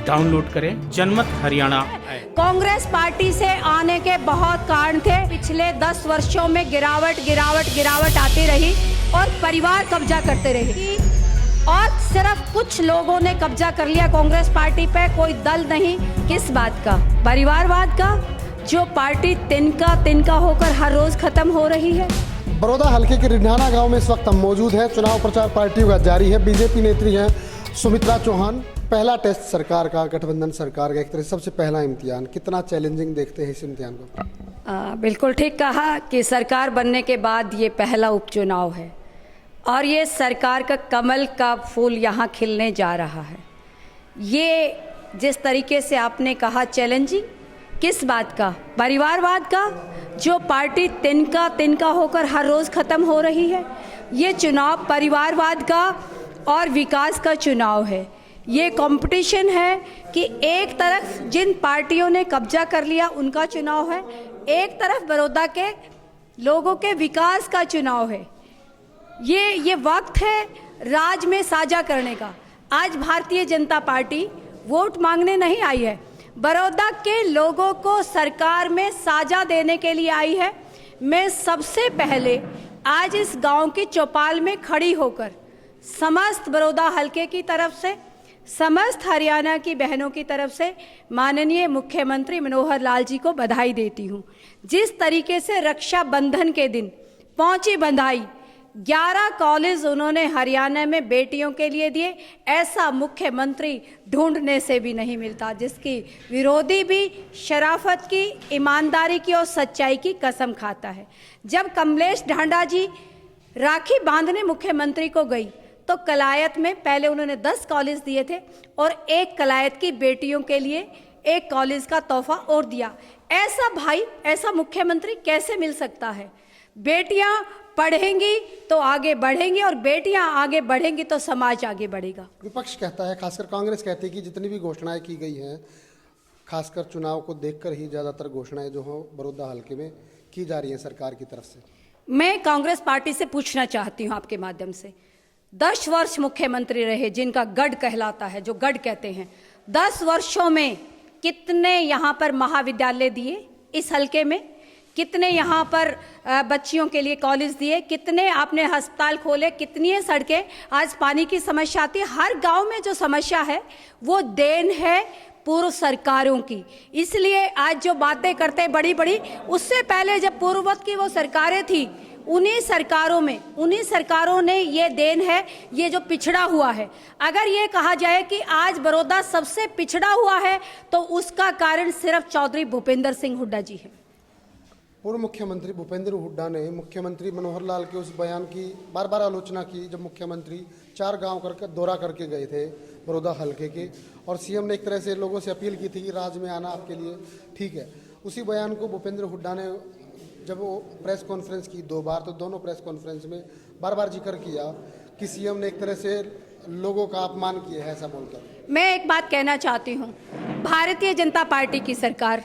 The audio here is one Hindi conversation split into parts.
डाउनलोड करें जनमत हरियाणा ऐप। कांग्रेस पार्टी से आने के बहुत कारण थे। पिछले 10 वर्षों में गिरावट आती रही और परिवार कब्जा करते रहे और सिर्फ कुछ लोगों ने कब्जा कर लिया कांग्रेस पार्टी पे, कोई दल नहीं। किस बात का? परिवारवाद का, जो पार्टी तिनका होकर हर रोज खत्म हो रही है। बड़ौदा हल्के के रिढाना गांव में इस वक्त हम मौजूद हैं। चुनाव प्रचार पार्टियों का जारी है। बीजेपी नेत्री हैं सुमित्रा चौहान। पहला टेस्ट सरकार का, गठबंधन सरकार का, एक तरह से सबसे पहला इम्तिहान। कितना चैलेंजिंग देखते हैं इस इम्तिहान को? बिल्कुल ठीक कहा कि सरकार बनने के बाद ये पहला उपचुनाव है और ये सरकार का कमल का फूल यहाँ खिलने जा रहा है। ये जिस तरीके से आपने कहा चैलेंजिंग, किस बात का? परिवारवाद का, जो पार्टी तिनका होकर हर रोज़ ख़त्म हो रही है। ये चुनाव परिवारवाद का और विकास का चुनाव है। ये कंपटीशन है कि एक तरफ जिन पार्टियों ने कब्जा कर लिया उनका चुनाव है, एक तरफ बड़ौदा के लोगों के विकास का चुनाव है। ये वक्त है राज में साझा करने का। आज भारतीय जनता पार्टी वोट मांगने नहीं आई है, बड़ौदा के लोगों को सरकार में साझा देने के लिए आई है। मैं सबसे पहले आज इस गांव की चौपाल में खड़ी होकर समस्त बड़ौदा हल्के की तरफ से, समस्त हरियाणा की बहनों की तरफ से माननीय मुख्यमंत्री मनोहर लाल जी को बधाई देती हूँ। जिस तरीके से रक्षाबंधन के दिन पहुंची बधाई, 11 कॉलेज उन्होंने हरियाणा में बेटियों के लिए दिए, ऐसा मुख्यमंत्री ढूंढने से भी नहीं मिलता, जिसकी विरोधी भी शराफत की, ईमानदारी की और सच्चाई की कसम खाता है। जब कमलेश ढांडा जी राखी बांधने मुख्यमंत्री को गई तो कलायत में पहले उन्होंने 10 कॉलेज दिए थे और एक कलायत की बेटियों के लिए एक कॉलेज का तोहफा और दिया। ऐसा भाई, ऐसा मुख्यमंत्री कैसे मिल सकता है? बेटियां पढ़ेंगी तो आगे बढ़ेंगी और बेटियां आगे बढ़ेंगी तो समाज आगे बढ़ेगा। विपक्ष कहता है, खासकर कांग्रेस कहती है कि जितनी भी घोषणाएं की गई हैं, खासकर चुनाव को देखकर ही ज़्यादातर घोषणाएं जो हो बड़ौदा हल्के में की जा रही हैं सरकार की तरफ से। मैं कांग्रेस पार्टी से पूछना चाहती हूं आपके माध्यम से, 10 वर्ष मुख्यमंत्री रहे, जिनका गढ़ कहलाता है, जो गढ़ कहते हैं, 10 वर्षों में कितने यहाँ पर महाविद्यालय दिए इस हल्के में? कितने यहाँ पर बच्चियों के लिए कॉलेज दिए? कितने आपने अस्पताल खोले? कितनी सड़कें? आज पानी की समस्या आती है। हर गांव में जो समस्या है वो देन है पूर्व सरकारों की। इसलिए आज जो बातें करते हैं बड़ी बड़ी, उससे पहले जब पूर्ववत की वो सरकारें थी, उन्हीं सरकारों ने ये देन है, ये जो पिछड़ा हुआ है। अगर ये कहा जाए कि आज बड़ौदा सबसे पिछड़ा हुआ है तो उसका कारण सिर्फ चौधरी भूपेंद्र सिंह हुड्डा जी है। पूर्व मुख्यमंत्री भूपेंद्र हुड्डा ने मुख्यमंत्री मनोहर लाल के उस बयान की बार आलोचना की जब मुख्यमंत्री 4 गांव करके दौरा करके गए थे बड़ौदा हल्के के, और सीएम ने एक तरह से लोगों से अपील की थी कि राज में आना आपके लिए ठीक है। उसी बयान को भूपेंद्र हुड्डा ने जब वो प्रेस कॉन्फ्रेंस की 2 बार, तो दोनों प्रेस कॉन्फ्रेंस में बार जिक्र किया कि सीएम ने एक तरह से लोगों का अपमान किया है, ऐसा बोलकर। मैं एक बात कहना चाहती हूँ, भारतीय जनता पार्टी की सरकार,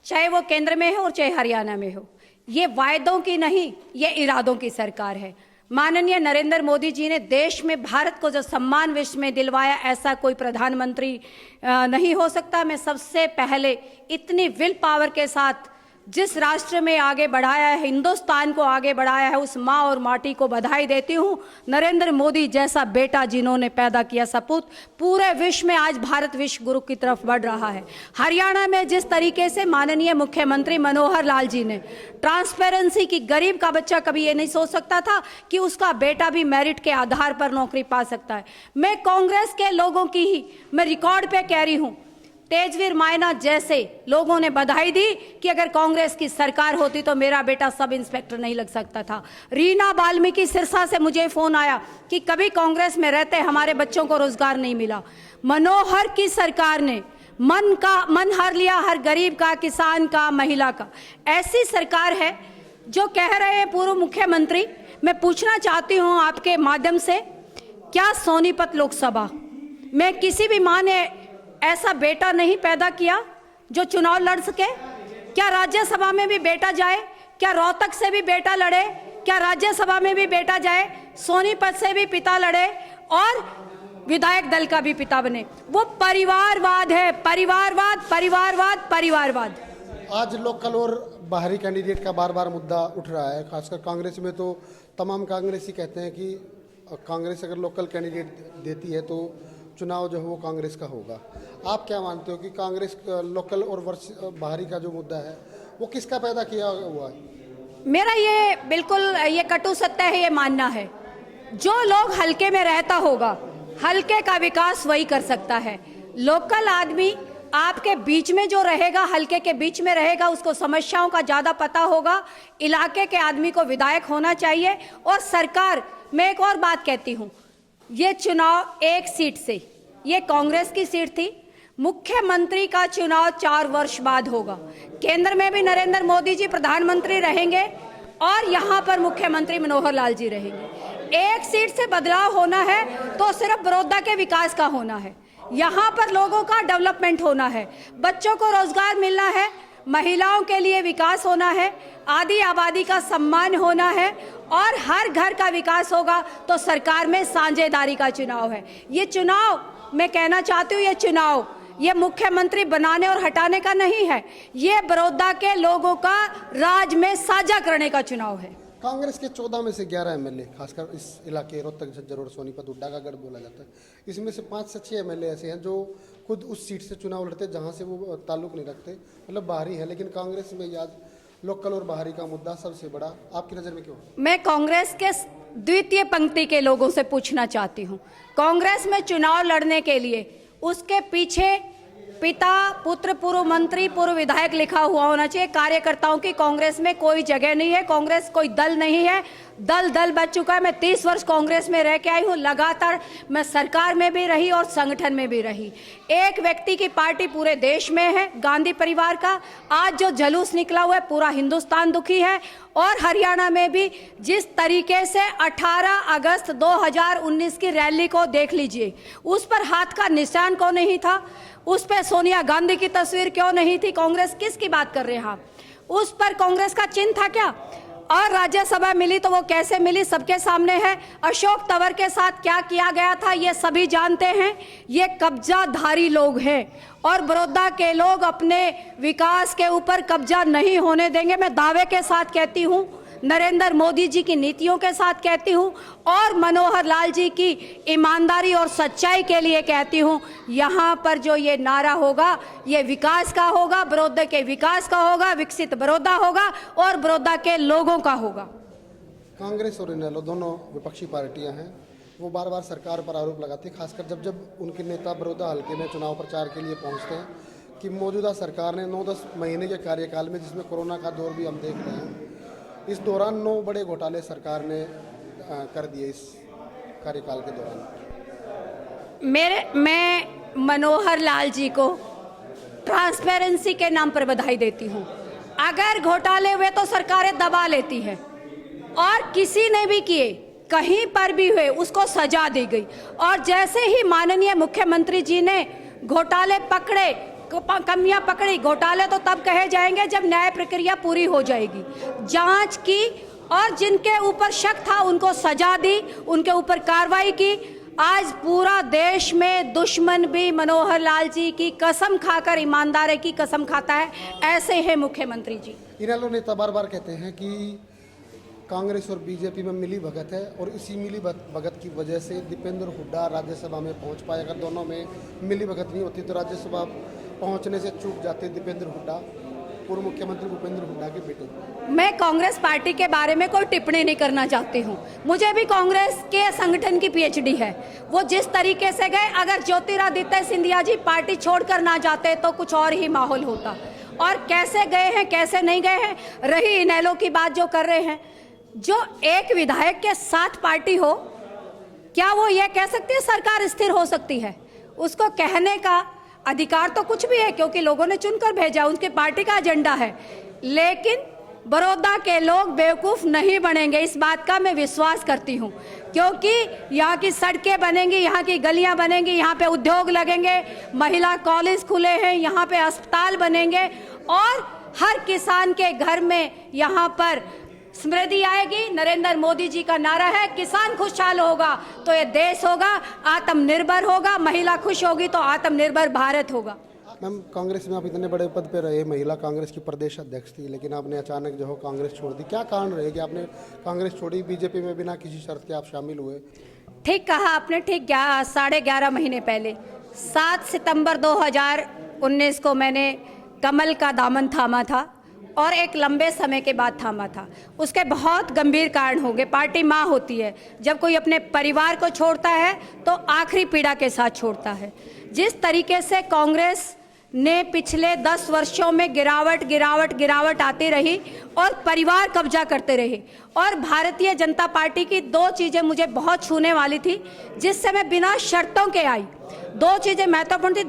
चाहे वो केंद्र में हो और चाहे हरियाणा में हो, ये वायदों की नहीं, ये इरादों की सरकार है। माननीय नरेंद्र मोदी जी ने देश में भारत को जो सम्मान विश्व में दिलवाया, ऐसा कोई प्रधानमंत्री नहीं हो सकता। मैं सबसे पहले इतनी विल पावर के साथ जिस राष्ट्र में आगे बढ़ाया है, हिंदुस्तान को आगे बढ़ाया है, उस माँ और माटी को बधाई देती हूँ। नरेंद्र मोदी जैसा बेटा जिन्होंने पैदा किया सपूत, पूरे विश्व में आज भारत विश्व गुरु की तरफ बढ़ रहा है। हरियाणा में जिस तरीके से माननीय मुख्यमंत्री मनोहर लाल जी ने ट्रांसपेरेंसी की, गरीब का बच्चा कभी ये नहीं सोच सकता था कि उसका बेटा भी मेरिट के आधार पर नौकरी पा सकता है। मैं कांग्रेस के लोगों की ही मैं रिकॉर्ड पे कह रही हूँ, तेजवीर मायना जैसे लोगों ने बधाई दी कि अगर कांग्रेस की सरकार होती तो मेरा बेटा सब इंस्पेक्टर नहीं लग सकता था। रीना वाल्मीकि सिरसा से मुझे फोन आया कि कभी कांग्रेस में रहते हमारे बच्चों को रोजगार नहीं मिला। मनोहर की सरकार ने मन हर लिया, हर गरीब का, किसान का, महिला का। ऐसी सरकार है जो कह रहे हैं पूर्व मुख्यमंत्री। मैं पूछना चाहती हूँ आपके माध्यम से, क्या सोनीपत लोकसभा में किसी भी माँ ने ऐसा बेटा नहीं पैदा किया जो चुनाव लड़ सके? क्या राज्यसभा में भी बेटा जाए? क्या रोहतक से भी बेटा लड़े? क्या राज्यसभा में भी बेटा जाए? सोनीपत से भी पिता लड़े और विधायक दल का भी पिता बने। वो परिवारवाद है, परिवारवाद, परिवारवाद, परिवारवाद। आज लोकल और बाहरी कैंडिडेट का बार बार मुद्दा उठ रहा है, खासकर कांग्रेस में तो तमाम कांग्रेसी कहते हैं कि कांग्रेस अगर लोकल कैंडिडेट देती है तो चुनाव जो है वो कांग्रेस का होगा। आप क्या मानते हो कि कांग्रेस लोकल और बाहरी का जो मुद्दा है वो किसका पैदा किया हुआ है? मेरा ये बिल्कुल ये कटु सत्य है, ये मानना है जो लोग हल्के में रहता होगा, हल्के का विकास वही कर सकता है। लोकल आदमी आपके बीच में जो रहेगा, हल्के के बीच में रहेगा, उसको समस्याओं का ज़्यादा पता होगा। इलाके के आदमी को विधायक होना चाहिए। और सरकार, मैं एक और बात कहती हूँ, ये चुनाव एक सीट से, ये कांग्रेस की सीट थी। मुख्यमंत्री का चुनाव 4 वर्ष बाद होगा। केंद्र में भी नरेंद्र मोदी जी प्रधानमंत्री रहेंगे और यहाँ पर मुख्यमंत्री मनोहर लाल जी रहेंगे। एक सीट से बदलाव होना है तो सिर्फ बड़ौदा के विकास का होना है, यहाँ पर लोगों का डेवलपमेंट होना है, बच्चों को रोजगार मिलना है, महिलाओं के लिए विकास होना है, आदि आबादी का सम्मान होना है और हर घर का विकास होगा। तो सरकार में साझेदारी का चुनाव है। ये चुनाव, मैं कहना चाहती हूँ, ये चुनाव ये मुख्यमंत्री बनाने और हटाने का नहीं है, ये बड़ौदा के लोगों का राज में साझा करने का चुनाव है। कांग्रेस के 14 में से 11 एमएलए, खासकर इस इलाके रोहतक, झज्जर और सोनीपत, हुड्डा का गढ़ बोला जाता है, इसमें से 5 से 6 एमएलए ऐसे हैं जो खुद उस सीट से चुनाव लड़ते जहां से वो ताल्लुक नहीं रखते, मतलब बाहरी है। लेकिन कांग्रेस में आज लोकल और बाहरी का मुद्दा सबसे बड़ा आपकी नज़र में क्यों? मैं कांग्रेस के द्वितीय पंक्ति के लोगों से पूछना चाहती हूँ, कांग्रेस में चुनाव लड़ने के लिए उसके पीछे पिता, पुत्र, पूर्व मंत्री, पूर्व विधायक लिखा हुआ होना चाहिए। कार्यकर्ताओं की कांग्रेस में कोई जगह नहीं है। कांग्रेस कोई दल नहीं है, दल बच चुका है। मैं 30 वर्ष कांग्रेस में रह के आई हूँ, लगातार मैं सरकार में भी रही और संगठन में भी रही। एक व्यक्ति की पार्टी पूरे देश में है, गांधी परिवार का। आज जो जुलूस निकला हुआ है, पूरा हिंदुस्तान दुखी है। और हरियाणा में भी जिस तरीके से 18 अगस्त 2019 की रैली को देख लीजिए, उस पर हाथ का निशान क्यों नहीं था, उस पर सोनिया गांधी की तस्वीर क्यों नहीं थी? कांग्रेस किसकी बात कर रहे हैं आप? उस पर कांग्रेस का चिन्ह था क्या? और राज्यसभा मिली तो वो कैसे मिली, सबके सामने है। अशोक तंवर के साथ क्या किया गया था ये सभी जानते हैं। ये कब्जाधारी लोग हैं और बड़ौदा के लोग अपने विकास के ऊपर कब्जा नहीं होने देंगे। मैं दावे के साथ कहती हूँ, नरेंद्र मोदी जी की नीतियों के साथ कहती हूँ और मनोहर लाल जी की ईमानदारी और सच्चाई के लिए कहती हूँ। यहाँ पर जो ये नारा होगा ये विकास का होगा, बड़ौदा के विकास का होगा, विकसित बड़ौदा होगा और बड़ौदा के लोगों का होगा। कांग्रेस और इनेलो दोनों विपक्षी पार्टियां हैं, वो बार बार सरकार पर आरोप लगाती है, खासकर जब उनके नेता बड़ौदा हल्के में चुनाव प्रचार के लिए पहुंचते हैं, कि मौजूदा सरकार ने 9-10 महीने के कार्यकाल में, जिसमें कोरोना का दौर भी हम देख रहे हैं, इस दौरान 9 बड़े घोटाले सरकार ने कर दिए इस कार्यकाल के दौरान। मैं मनोहर लाल जी को ट्रांसपेरेंसी के नाम पर बधाई देती हूँ। अगर घोटाले हुए तो सरकारें दबा लेती है और किसी ने भी किए, कहीं पर भी हुए, उसको सजा दी गई। और जैसे ही माननीय मुख्यमंत्री जी ने घोटाले पकड़े, कमियां पकड़ी, घोटाले तो तब कहे जाएंगे जब न्याय प्रक्रिया पूरी हो जाएगी। जांच की और जिनके ऊपर शक था उनको सजा दी, उनके ऊपर कार्रवाई की। आज पूरा देश में दुश्मन भी मनोहर लाल जी की कसम खाकर, ईमानदारी की कसम खाता है। ऐसे हैं मुख्यमंत्री जी। इनेलो नेता बार बार कहते हैं कि कांग्रेस और बीजेपी में मिली भगत है और इसी मिली भगत की वजह से दीपेंद्र हुड्डा राज्यसभा में पहुंच पाए। अगर दोनों में मिली भगत नहीं होती तो राज्यसभा पहुंचने से चूक जाते दीपेंद्र हुड्डा, पूर्व मुख्यमंत्री भूपेंद्र हुड्डा के बेटे। मैं कांग्रेस पार्टी के बारे में कोई टिप्पणी नहीं करना चाहती हूँ। मुझे भी कांग्रेस के संगठन की पीएचडी है। वो जिस तरीके से गए, अगर ज्योतिरादित्य सिंधिया जी पार्टी छोड़कर ना जाते तो कुछ और ही माहौल होता। और कैसे गए हैं, कैसे नहीं गए हैं। रही इनेलो की बात जो कर रहे हैं, जो एक विधायक के साथ पार्टी हो, क्या वो ये कह सकती है सरकार स्थिर हो सकती है? उसको कहने का अधिकार तो कुछ भी है, क्योंकि लोगों ने चुनकर भेजा, उनकी पार्टी का एजेंडा है। लेकिन बड़ौदा के लोग बेवकूफ़ नहीं बनेंगे, इस बात का मैं विश्वास करती हूँ। क्योंकि यहाँ की सड़कें बनेंगी, यहाँ की गलियाँ बनेंगी, यहाँ पे उद्योग लगेंगे, महिला कॉलेज खुले हैं, यहाँ पे अस्पताल बनेंगे और हर किसान के घर में यहाँ पर समृद्धि आएगी। नरेंद्र मोदी जी का नारा है किसान खुशहाल होगा तो ये देश होगा, आत्मनिर्भर होगा, महिला खुश होगी तो आत्मनिर्भर भारत होगा। मैम, कांग्रेस में आप इतने बड़े पद पे रहे, महिला कांग्रेस की प्रदेश अध्यक्ष थी, लेकिन आपने अचानक जो है कांग्रेस छोड़ दी। क्या कारण रहे कि आपने कांग्रेस छोड़ी, बीजेपी में बिना किसी शर्त के आप शामिल हुए? ठीक कहा आपने, ठीक 11.5 महीने पहले 7 सितंबर 2019 को मैंने कमल का दामन थामा था और एक लंबे समय के बाद थामा था। उसके बहुत गंभीर कारण होंगे। पार्टी माँ होती है, जब कोई अपने परिवार को छोड़ता है तो आखिरी पीड़ा के साथ छोड़ता है। जिस तरीके से कांग्रेस ने पिछले 10 वर्षों में गिरावट आती रही और परिवार कब्जा करते रहे, और भारतीय जनता पार्टी की 2 चीज़ें मुझे बहुत छूने वाली थी जिससे मैं बिना शर्तों के आई। 2 चीज़ें महत्वपूर्ण थी।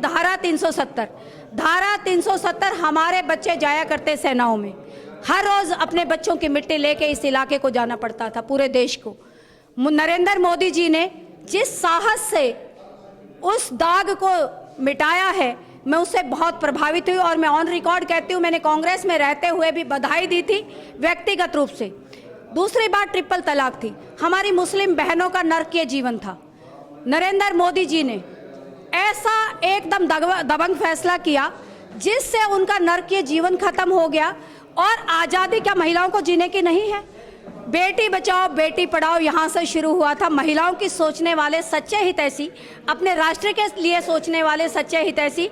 धारा 370 हमारे बच्चे जाया करते सेनाओं में, हर रोज़ अपने बच्चों की मिट्टी लेके इस इलाके को जाना पड़ता था, पूरे देश को। नरेंद्र मोदी जी ने जिस साहस से उस दाग को मिटाया है, मैं उससे बहुत प्रभावित हुई और मैं ऑन रिकॉर्ड कहती हूँ, मैंने कांग्रेस में रहते हुए भी बधाई दी थी व्यक्तिगत रूप से। दूसरी बात ट्रिपल तलाक थी। हमारी मुस्लिम बहनों का नरकीय जीवन था। नरेंद्र मोदी जी ने ऐसा एकदम दबंग फैसला किया जिससे उनका नरकीय जीवन खत्म हो गया। और आज़ादी क्या महिलाओं को जीने की नहीं है? बेटी बचाओ बेटी पढ़ाओ यहाँ से शुरू हुआ था। महिलाओं की सोचने वाले सच्चे हितैषी, अपने राष्ट्र के लिए सोचने वाले सच्चे हितैषी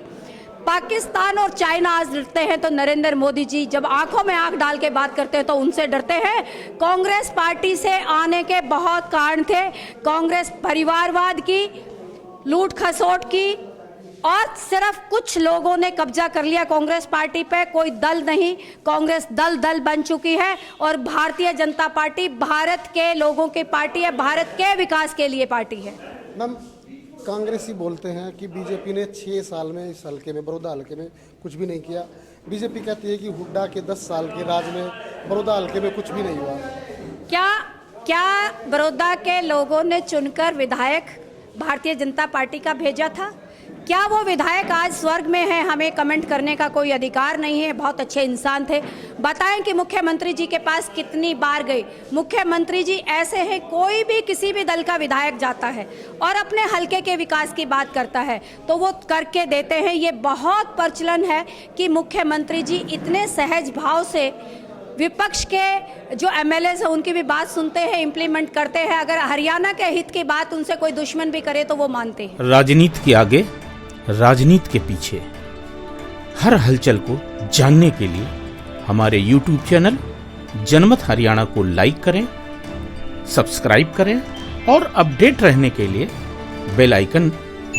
पाकिस्तान और चाइना आज डरते हैं तो नरेंद्र मोदी जी जब आंखों में आंख डाल के बात करते हैं तो उनसे डरते हैं। कांग्रेस पार्टी से आने के बहुत कारण थे। कांग्रेस परिवारवाद की, लूट खसोट की, और सिर्फ कुछ लोगों ने कब्जा कर लिया कांग्रेस पार्टी पे, कोई दल नहीं। कांग्रेस दल बन चुकी है और भारतीय जनता पार्टी भारत के लोगों की पार्टी है, भारत के विकास के लिए पार्टी है। मैम, कांग्रेसी बोलते हैं कि बीजेपी ने 6 साल में इस हल्के में, बड़ौदा हल्के में कुछ भी नहीं किया। बीजेपी कहती है कि हुड्डा के 10 साल के राज में बड़ौदा हल्के में कुछ भी नहीं हुआ। क्या बड़ौदा के लोगों ने चुनकर विधायक भारतीय जनता पार्टी का भेजा था? क्या वो विधायक आज स्वर्ग में है? हमें कमेंट करने का कोई अधिकार नहीं है। बहुत अच्छे इंसान थे। बताएं कि मुख्यमंत्री जी के पास कितनी बार गए। मुख्यमंत्री जी ऐसे हैं, कोई भी किसी भी दल का विधायक जाता है और अपने हलके के विकास की बात करता है तो वो करके देते हैं। ये बहुत प्रचलन है कि मुख्यमंत्री जी इतने सहज भाव से विपक्ष के जो एमएलए हैं उनकी भी बात सुनते हैं, इम्प्लीमेंट करते हैं। अगर हरियाणा के हित की बात उनसे कोई दुश्मन भी करे तो वो मानते हैं। राजनीति के आगे, राजनीति के पीछे, हर हलचल को जानने के लिए हमारे YouTube चैनल जनमत हरियाणा को लाइक करें, सब्सक्राइब करें और अपडेट रहने के लिए बेल आइकन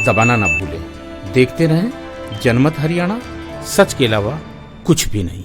दबाना ना भूलें। देखते रहें जनमत हरियाणा, सच के अलावा कुछ भी नहीं।